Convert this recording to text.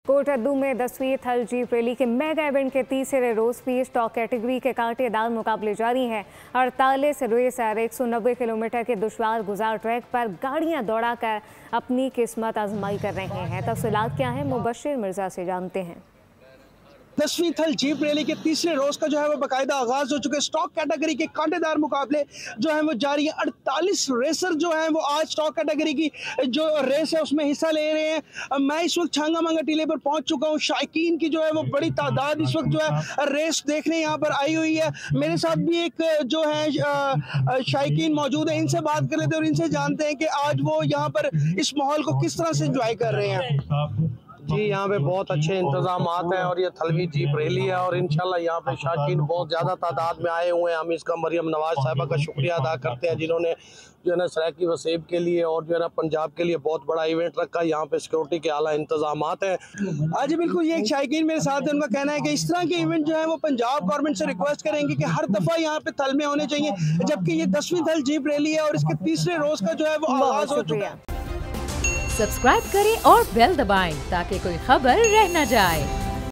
कोटद्दू में 10वीं थल जीप रैली के मेगा इवेंट के तीसरे रोज भी स्टॉक कैटेगरी के कांटेदार मुकाबले जारी हैं। 48 रेसर 190 किलोमीटर के दुश्वार गुजार ट्रैक पर गाड़ियां दौड़ाकर अपनी किस्मत आजमाई कर रहे हैं। तफसीलात क्या है, मुबशिर मिर्जा से जानते हैं। 10वीं थल जीप रैली के तीसरे रोज का जो है वो बाकायदा आगाज हो चुका है। स्टॉक कैटेगरी के कांटेदार मुकाबले जो है वो जारी है। 48 रेसर जो है वो आज स्टॉक कैटेगरी की जो रेस है उसमें हिस्सा ले रहे हैं। मैं इस वक्त छांगा मांगा टीले पर पहुंच चुका हूं। शायकीन की जो है वो बड़ी तादाद इस वक्त जो है रेस देखने यहाँ पर आई हुई है। मेरे साथ भी एक जो है शायकीन मौजूद है, इनसे बात कर लेते हैं और इनसे जानते हैं कि आज वो यहाँ पर इस माहौल को किस तरह से एंजॉय कर रहे हैं। जी, यहाँ पे बहुत अच्छे इंतजामात हैं और ये थलवी जीप रैली है और इंशाल्लाह यहाँ पे शाकीन बहुत ज़्यादा तादाद में आए हुए हैं। हम इसका मरियम नवाज साहिबा का शुक्रिया अदा करते हैं जिन्होंने जो है ना सराकी वसेब के लिए और जो है ना पंजाब के लिए बहुत बड़ा इवेंट रखा। यहाँ पे सिक्योरिटी के आला इंतजामात हैं। आज बिल्कुल ये एक शायकीन मेरे साथ है, उनका कहना है कि इस तरह के इवेंट जो है वो पंजाब गवर्नमेंट से रिक्वेस्ट करेंगे कि हर दफ़ा यहाँ पे थल में होने चाहिए, जबकि ये 10वीं थल जीप रैली है और इसके तीसरे रोज का जो है वो आगाज हो चुका है। सब्सक्राइब करें और बेल दबाएं ताकि कोई खबर रह न जाए।